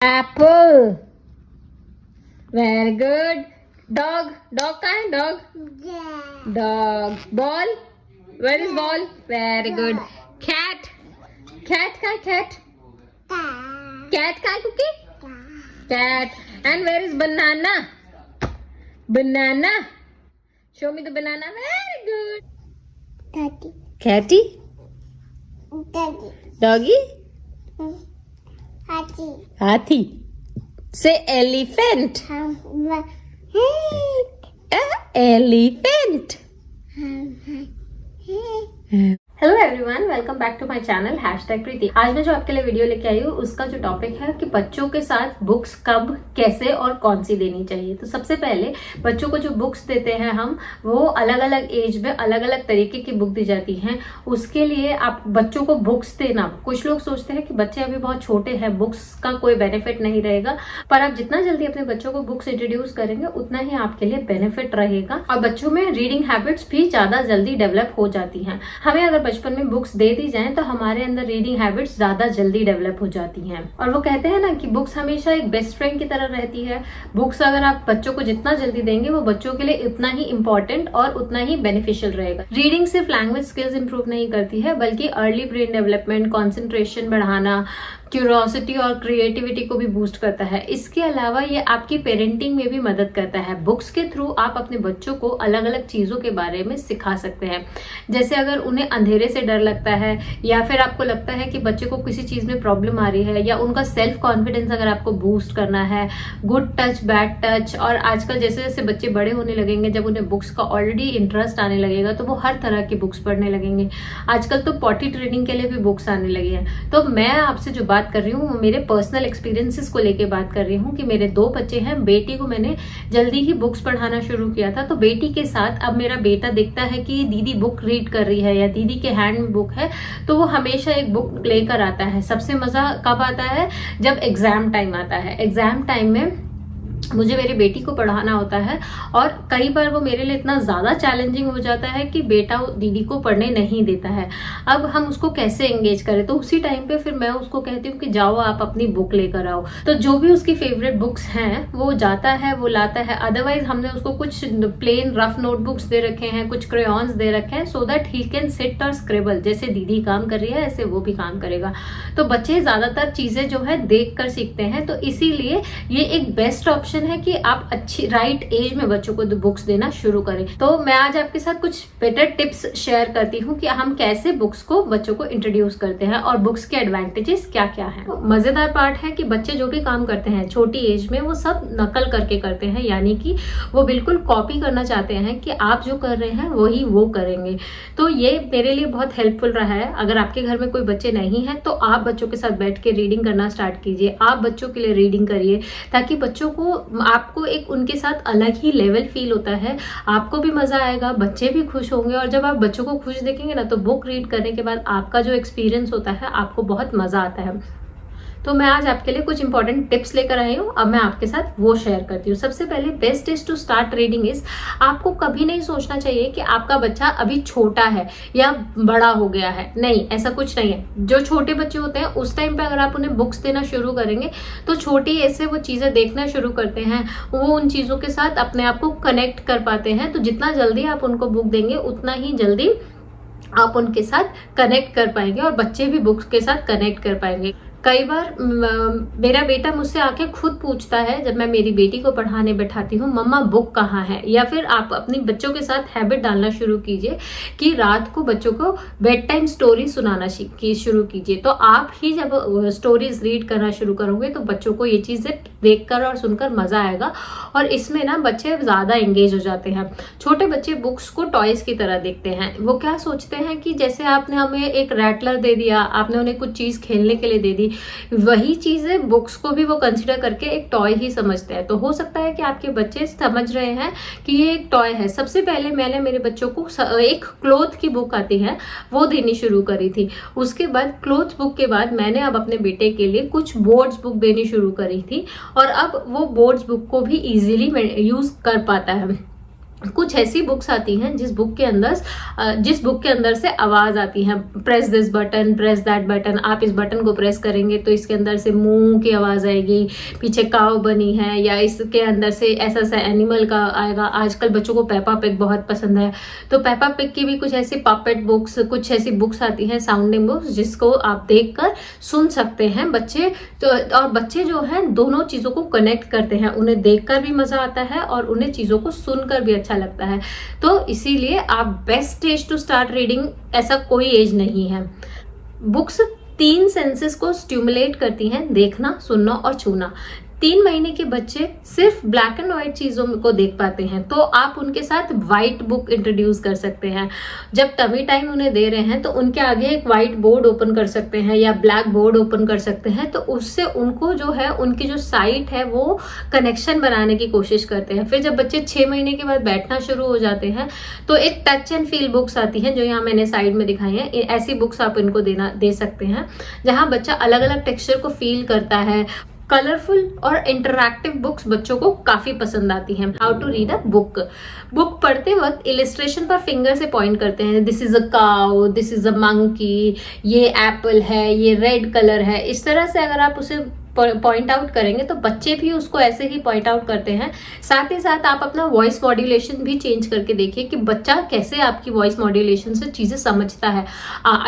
Apple. Very good. Dog. Dog का है? Dog. Dog. Ball. Where is ball? Very good. Cat. Cat का है? Cat. Cat का है cookie? Cat. And where is banana? Banana. Show me the banana. Very good. Catty. Doggy. Hathi. Say elephant. Elephant. Hello everyone, welcome back to my channel #Preeti. आज मैं जो आपके लिए video लेके आई हूँ उसका जो टॉपिक है कि बच्चों के साथ बुक्स कब, कैसे और कौन सी देनी चाहिए। तो सबसे पहले बच्चों को जो बुक्स देते हैं हम, वो अलग अलग एज में अलग अलग तरीके की बुक दी जाती हैं। उसके लिए आप बच्चों को बुक्स देना, कुछ लोग सोचते हैं कि बच्चे अभी बहुत छोटे हैं, बुक्स का कोई बेनिफिट नहीं रहेगा, पर आप जितना जल्दी अपने बच्चों को बुक्स इंट्रोड्यूस करेंगे उतना ही आपके लिए बेनिफिट रहेगा और बच्चों में रीडिंग हैबिट्स भी ज्यादा जल्दी डेवलप हो जाती हैं। हमें अगर बचपन में बुक्स दे दी जाएं तो हमारे अंदर रीडिंग हैबिट्स ज्यादा जल्दी डेवलप हो जाती हैं। और वो कहते हैं ना कि बुक्स हमेशा एक बेस्ट फ्रेंड की तरह रहती है। बुक्स अगर आप बच्चों को जितना जल्दी देंगे वो बच्चों के लिए उतना ही इंपॉर्टेंट और उतना ही बेनिफिशियल रहेगा। रीडिंग सिर्फ लैंग्वेज स्किल्स इंप्रूव नहीं करती है, बल्कि अर्ली ब्रेन डेवलपमेंट, कॉन्सेंट्रेशन बढ़ाना, क्यूरियोसिटी और क्रिएटिविटी को भी बूस्ट करता है। इसके अलावा ये आपकी पेरेंटिंग में भी मदद करता है। बुक्स के थ्रू आप अपने बच्चों को अलग अलग चीजों के बारे में सिखा सकते हैं। जैसे अगर उन्हें अंधेरे से डर लगता है, या फिर आपको लगता है कि बच्चे को किसी चीज में प्रॉब्लम आ रही है, या उनका सेल्फ कॉन्फिडेंस अगर आपको बूस्ट करना है, गुड टच, बैड टच। और आजकल जैसे जैसे बच्चे बड़े होने लगेंगे, जब उन्हें बुक्स का ऑलरेडी इंटरेस्ट आने लगेगा तो वो हर तरह की बुक्स पढ़ने लगेंगे। आजकल तो पॉटी ट्रेनिंग के लिए भी बुक्स आने लगी हैं। तो मैं आपसे जो बात कर रही हूँ वो मेरे पर्सनल एक्सपीरियंसेस को लेके बात कर रही हूँ कि मेरे 2 बच्चे हैं। बेटी को मैंने जल्दी ही बुक्स पढ़ाना शुरू किया था, तो बेटी के साथ अब मेरा बेटा देखता है कि दीदी बुक रीड कर रही है या दीदी के हैंड में बुक है, तो वो हमेशा एक बुक लेकर आता है। सबसे मजा कब आता है? जब एग्जाम टाइम आता है। एग्जाम टाइम में मुझे मेरी बेटी को पढ़ाना होता है और कई बार वो मेरे लिए इतना ज्यादा चैलेंजिंग हो जाता है कि बेटा दीदी को पढ़ने नहीं देता है। अब हम उसको कैसे एंगेज करें? तो उसी टाइम पे फिर मैं उसको कहती हूँ कि जाओ आप अपनी बुक लेकर आओ। तो जो भी उसकी फेवरेट बुक्स हैं वो जाता है, वो लाता है। अदरवाइज हमने उसको कुछ प्लेन रफ नोटबुक्स दे रखे हैं, कुछ क्रेयॉन्स दे रखे हैं, so that he can sit और स्क्रिबल। जैसे दीदी काम कर रही है ऐसे वो भी काम करेगा। तो बच्चे ज्यादातर चीजें जो है देख कर सीखते हैं, तो इसीलिए ये एक बेस्ट ऑप्शन है कि आप अच्छी राइट एज में बच्चों को बुक्स देना शुरू करें। तो मैं आज आपके साथ कुछ बेटर टिप्स शेयर करती हूँ कि हम कैसे बुक्स को बच्चों को इंट्रोड्यूस करते हैं और बुक्स के एडवांटेजेस क्या क्या हैं। मजेदार पार्ट है कि बच्चे जो भी काम करते हैं छोटी एज में वो सब नकल करके करते हैं, यानी कि वो बिल्कुल कॉपी करना चाहते हैं कि आप जो कर रहे हैं वही वो करेंगे। तो ये मेरे लिए बहुत हेल्पफुल रहा है। अगर आपके घर में कोई बच्चे नहीं है तो आप बच्चों के साथ बैठ के रीडिंग करना स्टार्ट कीजिए। आप बच्चों के लिए रीडिंग करिए ताकि बच्चों को, आपको एक उनके साथ अलग ही लेवल फील होता है। आपको भी मजा आएगा, बच्चे भी खुश होंगे, और जब आप बच्चों को खुश देखेंगे ना तो बुक रीड करने के बाद आपका जो एक्सपीरियंस होता है आपको बहुत मजा आता है। तो मैं आज आपके लिए कुछ इंपॉर्टेंट टिप्स लेकर आई हूँ। अब मैं आपके साथ वो शेयर करती हूँ। सबसे पहले best is to start reading is, आपको कभी नहीं सोचना चाहिए कि आपका बच्चा अभी छोटा है या बड़ा हो गया है। नहीं, ऐसा कुछ नहीं है। जो छोटे बच्चे होते हैं उस टाइम पे अगर आप उन्हें बुक्स देना शुरू करेंगे तो छोटी ऐसे वो चीजें देखना शुरू करते हैं, वो उन चीजों के साथ अपने आप को कनेक्ट कर पाते हैं। तो जितना जल्दी आप उनको बुक देंगे उतना ही जल्दी आप उनके साथ कनेक्ट कर पाएंगे और बच्चे भी बुक्स के साथ कनेक्ट कर पाएंगे। कई बार मेरा बेटा मुझसे आके खुद पूछता है जब मैं मेरी बेटी को पढ़ाने बैठाती हूँ, मम्मा बुक कहाँ है? या फिर आप अपनी बच्चों के साथ हैबिट डालना शुरू कीजिए कि रात को बच्चों को बेड टाइम स्टोरी सुनाना शुरू कीजिए। तो आप ही जब स्टोरीज रीड करना शुरू करोगे तो बच्चों को ये चीजें देखकर और सुनकर मजा आएगा और इसमें ना बच्चे ज्यादा एंगेज हो जाते हैं। छोटे बच्चे बुक्स को टॉयज की तरह देखते हैं। वो क्या सोचते हैं कि जैसे आपने हमें एक रैटलर दे दिया, आपने उन्हें कुछ चीज खेलने के लिए दे दी, वही चीजें बुक्स को भी वो कंसीडर करके एक टॉय ही समझते हैं। तो हो सकता है कि आपके बच्चे समझ रहे हैं कि ये एक टॉय है। सबसे पहले मैंने मेरे बच्चों को एक क्लोथ की बुक आती है वो देनी शुरू करी थी। उसके बाद क्लोथ बुक के बाद मैंने अब अपने बेटे के लिए कुछ बोर्ड्स बुक देनी शुरू करी थी और अब वो बोर्ड्स बुक को भी इजीली यूज कर पाता है। कुछ ऐसी बुक्स आती हैं जिस बुक के अंदर से आवाज आती है, press this button, press that button, आप इस बटन को प्रेस करेंगे तो इसके अंदर से मूंग की आवाज आएगी, पीछे काव बनी है, या इसके अंदर से ऐसा सा एनिमल का आएगा। आजकल बच्चों को पेपा पिग बहुत पसंद है, तो पेपा पिग की भी कुछ ऐसी पपेट बुक्स, कुछ ऐसी बुक्स आती हैं, साउंडिंग बुक्स, जिसको आप देखकर सुन सकते हैं बच्चे। तो और बच्चे जो हैं दोनों चीजों को कनेक्ट करते हैं, उन्हें देखकर भी मजा आता है और उन्हें चीजों को सुनकर भी अच्छा लगता है। तो इसीलिए आप best age to start reading, ऐसा कोई एज नहीं है। बुक्स 3 सेंसेस को स्टिमुलेट करती हैं, देखना, सुनना और छूना। 3 महीने के बच्चे सिर्फ ब्लैक एंड व्हाइट चीजों को देख पाते हैं, तो आप उनके साथ व्हाइट बुक इंट्रोड्यूस कर सकते हैं। जब टमी टाइम उन्हें दे रहे हैं तो उनके आगे एक व्हाइट बोर्ड ओपन कर सकते हैं या ब्लैक बोर्ड ओपन कर सकते हैं, तो उससे उनको जो है उनकी जो साइट है वो कनेक्शन बनाने की कोशिश करते हैं। फिर जब बच्चे 6 महीने के बाद बैठना शुरू हो जाते हैं तो एक टच एंड फील बुक्स आती हैं, जो यहाँ मैंने साइड में दिखाई है। ऐसी बुक्स आप इनको दे सकते हैं जहां बच्चा अलग अलग टेक्सचर को फील करता है। कलरफुल और इंटरैक्टिव बुक्स बच्चों को काफी पसंद आती हैं। How to read a book पढ़ते वक्त इलिस्ट्रेशन पर फिंगर से पॉइंट करते हैं, this is a cow, this is a monkey, ये एप्पल है, ये रेड कलर है। इस तरह से अगर आप उसे पॉइंट आउट करेंगे तो बच्चे भी उसको ऐसे ही पॉइंट आउट करते हैं। साथ ही साथ आप अपना वॉइस मॉड्यूलेशन भी चेंज करके देखिए कि बच्चा कैसे आपकी वॉइस मॉड्यूलेशन से चीजें समझता है।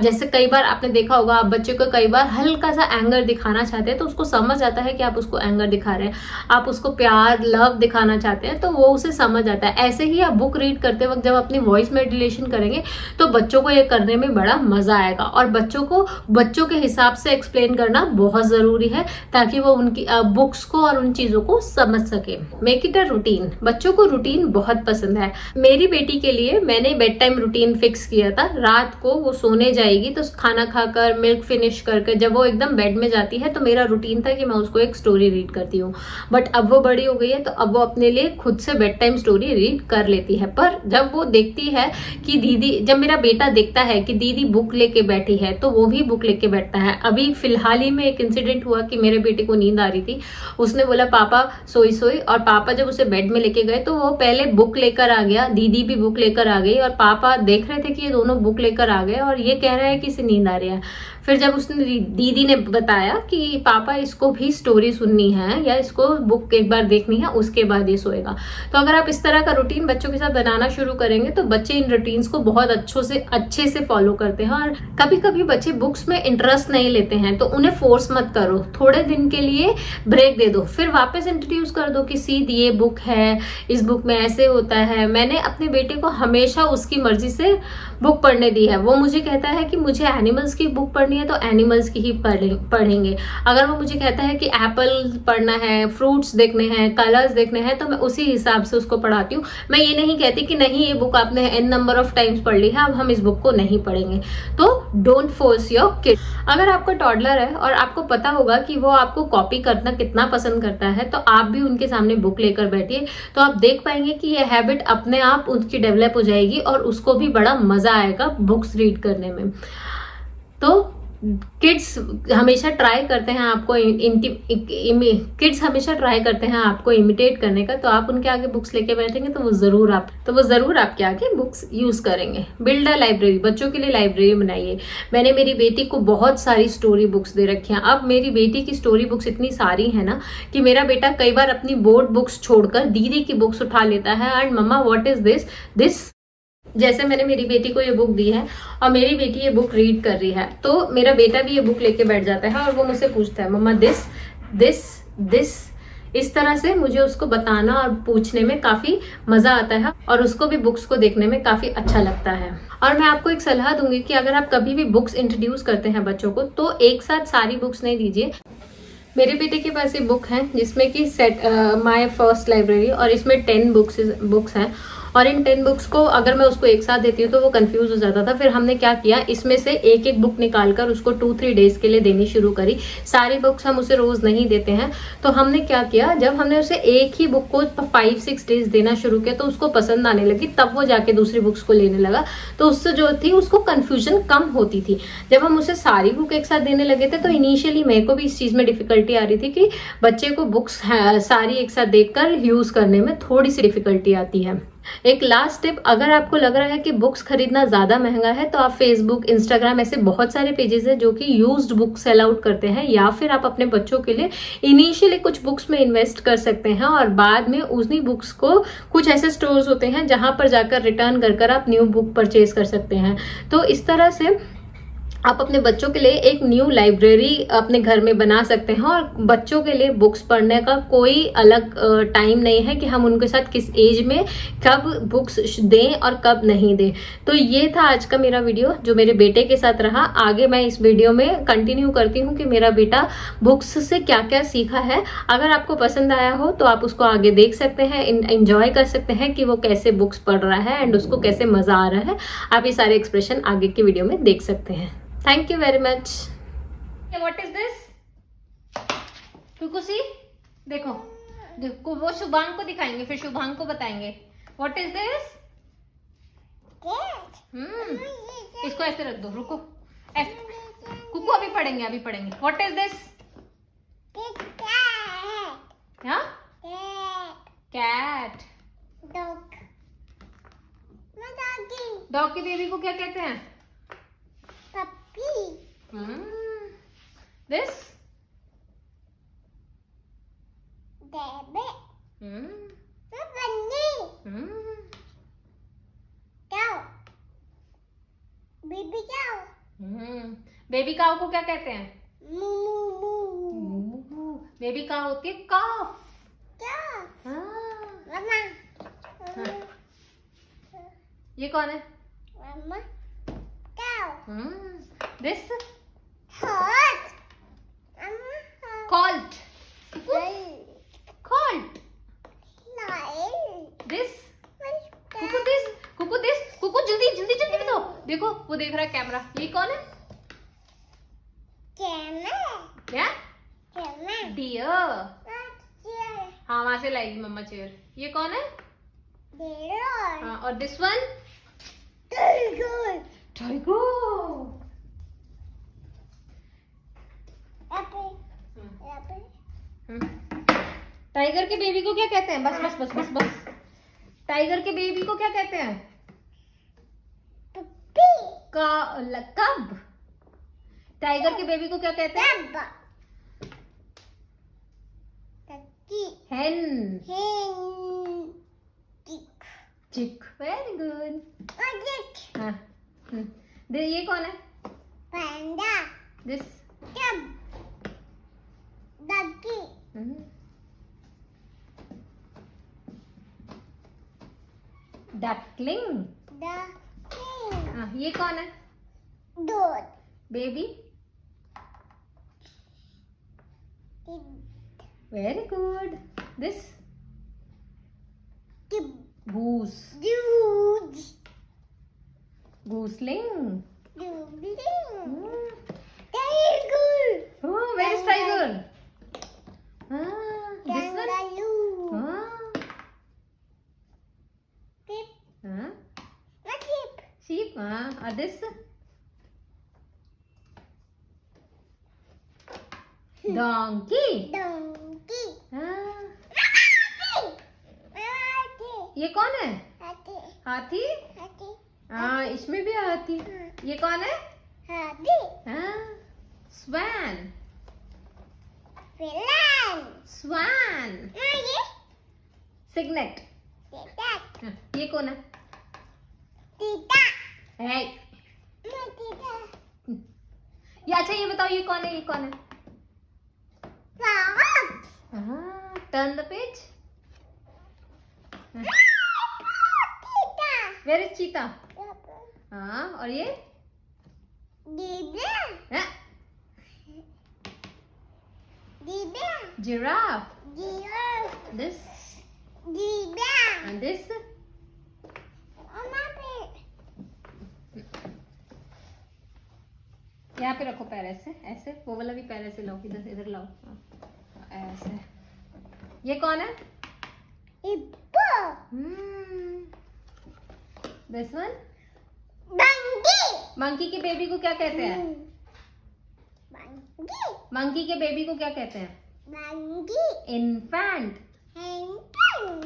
जैसे कई बार आपने देखा होगा, आप बच्चे को कई बार हल्का सा एंगर दिखाना चाहते हैं तो उसको समझ आता है कि आप उसको एंगर दिखा रहे हैं। आप उसको प्यार, लव दिखाना चाहते हैं तो वो उसे समझ आता है। ऐसे ही आप बुक रीड करते वक्त जब अपनी वॉइस मॉड्यूलेशन करेंगे तो बच्चों को ये करने में बड़ा मजा आएगा। और बच्चों के हिसाब से एक्सप्लेन करना बहुत जरूरी है ताकि वो उनकी बुक्स को और उन चीजों को समझ सके। मेक इट अ रूटीन, बच्चों को रूटीन बहुत पसंद है। मेरी बेटी के लिए मैंने बेड टाइम रूटीन फिक्स किया था। रात को वो सोने जाएगी तो खाना खाकर, मिल्क फिनिश करके जब वो एकदम बेड में जाती है तो मेरा रूटीन था कि मैं उसको एक स्टोरी रीड करती हूँ। बट अब वो बड़ी हो गई है तो अब वो अपने लिए खुद से बेड टाइम स्टोरी रीड कर लेती है। पर जब वो देखती है कि जब मेरा बेटा देखता है कि दीदी बुक लेके बैठी है तो वो भी बुक लेके बैठता है। अभी फिलहाल ही में एक इंसिडेंट हुआ कि मेरे बेटे को नींद आ रही थी, उसने बोला पापा सोई सोई, और पापा जब उसे बेड में लेके गए तो वो पहले बुक लेकर आ गया, दीदी भी बुक लेकर आ गई, और पापा देख रहे थे कि ये दोनों बुक लेकर आ गए और ये कह रहा है कि इसे नींद आ रही है। फिर जब उसने दीदी ने बताया कि पापा इसको भी स्टोरी सुननी है या इसको बुक एक बार देखनी है उसके बाद ये सोएगा। तो अगर आप इस तरह का रूटीन बच्चों के साथ बनाना शुरू करेंगे तो बच्चे इन रूटीन्स को बहुत अच्छे से फॉलो करते हैं। और कभी कभी बच्चे बुक्स में इंटरेस्ट नहीं लेते हैं तो उन्हें फोर्स मत करो, थोड़े दिन के लिए ब्रेक दे दो, फिर वापस इंट्रोड्यूस कर दो कि सीध ये बुक है, इस बुक में ऐसे होता है। मैंने अपने बेटे को हमेशा उसकी मर्जी से बुक पढ़ने दी है। वो मुझे कहता है कि मुझे एनिमल्स की बुक पढ़नी है तो एनिमल्स की ही पढ़ेंगे। अगर वो मुझे कहता है कि एप्पल पढ़ना है, फ्रूट्स देखने हैं, कलर्स देखने हैं, तो मैं उसी हिसाब से उसको पढ़ाती हूँ। मैं ये नहीं कहती कि नहीं ये बुक आपने n नंबर ऑफ टाइम्स पढ़ ली है, अब हम इस बुक को नहीं पढ़ेंगे। तो डोंट फोर्स योर किड। अगर आपका टॉडलर है और आपको पता होगा कि वो आपको कॉपी करना कितना पसंद करता है तो आप भी उनके सामने बुक लेकर बैठिए, तो आप देख पाएंगे कि ये हैबिट अपने आप उसकी डेवलप हो जाएगी और उसको भी बड़ा मजा आएगा बुक्स रीड करने में। तो किड्स हमेशा ट्राई करते हैं आपको इमिटेट करने का, तो आप उनके आगे बुक्स लेके बैठेंगे तो वो जरूर आपके आगे बुक्स यूज करेंगे। बिल्ड अ लाइब्रेरी, बच्चों के लिए लाइब्रेरी बनाइए। मैंने मेरी बेटी को बहुत सारी स्टोरी बुक्स दे रखी हैं। अब मेरी बेटी की स्टोरी बुक्स इतनी सारी है ना कि मेरा बेटा कई बार अपनी बोर्ड बुक्स छोड़कर दीदी की बुक्स उठा लेता है, and mama what is this. जैसे मैंने मेरी बेटी को ये बुक दी है और मेरी बेटी ये बुक रीड कर रही है तो मेरा बेटा भी ये बुक लेके बैठ जाता है और वो मुझसे पूछता है मम्मा दिस। इस तरह से मुझे उसको बताना और पूछने में काफी मजा आता है और उसको भी बुक्स को देखने में काफी अच्छा लगता है। और मैं आपको एक सलाह दूंगी कि अगर आप कभी भी बुक्स इंट्रोड्यूस करते हैं बच्चों को तो एक साथ सारी बुक्स नहीं दीजिए। मेरे बेटे के पास ये बुक है जिसमें कि माय फर्स्ट लाइब्रेरी, और इसमें 10 बुक्स हैं और इन 10 बुक्स को अगर मैं उसको एक साथ देती हूँ तो वो कंफ्यूज हो जाता था। फिर हमने क्या किया, इसमें से एक एक बुक निकालकर उसको 2-3 डेज के लिए देनी शुरू करी। सारी बुक्स हम उसे रोज नहीं देते हैं, तो हमने क्या किया, जब हमने उसे एक ही बुक को 5-6 डेज देना शुरू किया तो उसको पसंद आने लगी, तब वो जाके दूसरी बुक्स को लेने लगा। तो उससे जो थी उसको कंफ्यूजन कम होती थी। जब हम उसे सारी बुक एक साथ देने लगे थे तो इनिशियली मेरे को भी इस चीज में डिफिकल्टी आ रही थी कि बच्चे को बुक्स सारी एक साथ देखकर यूज करने में थोड़ी सी डिफिकल्टी आती है। एक लास्ट टिप, अगर आपको लग रहा है कि बुक्स खरीदना ज़्यादा महंगा है तो आप फेसबुक, इंस्टाग्राम, ऐसे बहुत सारे पेजेस हैं जो कि यूज्ड बुक सेल आउट करते हैं, या फिर आप अपने बच्चों के लिए इनिशियली कुछ बुक्स में इन्वेस्ट कर सकते हैं और बाद में उन्हीं बुक्स को, कुछ ऐसे स्टोर्स होते हैं जहां पर जाकर रिटर्न कर आप न्यू बुक परचेज कर सकते हैं। तो इस तरह से आप अपने बच्चों के लिए एक न्यू लाइब्रेरी अपने घर में बना सकते हैं। और बच्चों के लिए बुक्स पढ़ने का कोई अलग टाइम नहीं है कि हम उनके साथ किस एज में कब बुक्स दें और कब नहीं दें। तो ये था आज का मेरा वीडियो जो मेरे बेटे के साथ रहा। आगे मैं इस वीडियो में कंटिन्यू करती हूँ कि मेरा बेटा बुक्स से क्या क्या सीखा है। अगर आपको पसंद आया हो तो आप उसको आगे देख सकते हैं, एंजॉय कर सकते हैं कि वो कैसे बुक्स पढ़ रहा है एंड उसको कैसे मजा आ रहा है। आप ये सारे एक्सप्रेशन आगे की वीडियो में देख सकते हैं। Thank you very much. What is this? कुकुसी, देखो देखो, वो शुभांग को दिखाएंगे फिर शुभांग को बताएंगे। What is this? इसको ऐसे रख दो, रुको ऐसे। कुकू अभी पढ़ेंगे। What is this? क्या? Cat. Dog. Dog की बेबी को क्या कहते हैं? This? Rabbit. Bunny. Cow. Baby cow. Baby cow को क्या कहते हैं? बेबी काऊ होती है काफ। हाँ। ये कौन है? This? Colt. This? कुकू जल्दी बताओ। देखो वो देख रहा है कैमरा। ये कौन है? क्या? डियर। हाँ वहां से लाएगी मम्मा चेयर। ये कौन है? हाँ, और दिस वन? टाइगर। टाइगर के बेबी को क्या कहते हैं? बस। टाइगर के बेबी को क्या कहते हैं? कब। टाइगर के बेबी को क्या कहते हैं? हेन। चिक। Very good. हाँ। ये कौन है? पांडा। दिस? डॉगी। डकलिंग। हाँ, ये कौन है? दूध। Baby? Very good. This? Goose. Gosling. Tiger. Oh, where is tiger? This one? Sheep. Or this? Donkey. ये कौन है? हाथी। हाँ इसमें भी हाथी। ये कौन है? स्वान। सिग्नेट। ये कौन है? है। ये अच्छा ये बताओ ये कौन है? Turn the page. Where is cheetah? हाँ और ये? जिराफ। दिस? And this? यहाँ पे रखो पैर ऐसे, वो वाला भी पैर ऐसे लाओ, इधर लाओ, ऐसे। ये कौन है? This one? मंकी के बेबी को क्या कहते हैं? मंकी के बेबी को क्या कहते हैं? इन्फेंट।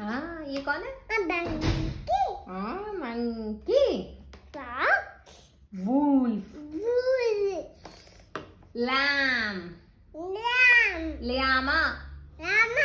हाँ, ये कौन है? monkey, हाँ, monkey. fox, wolf. bull, lamb. lamb, ल्यामा। llama,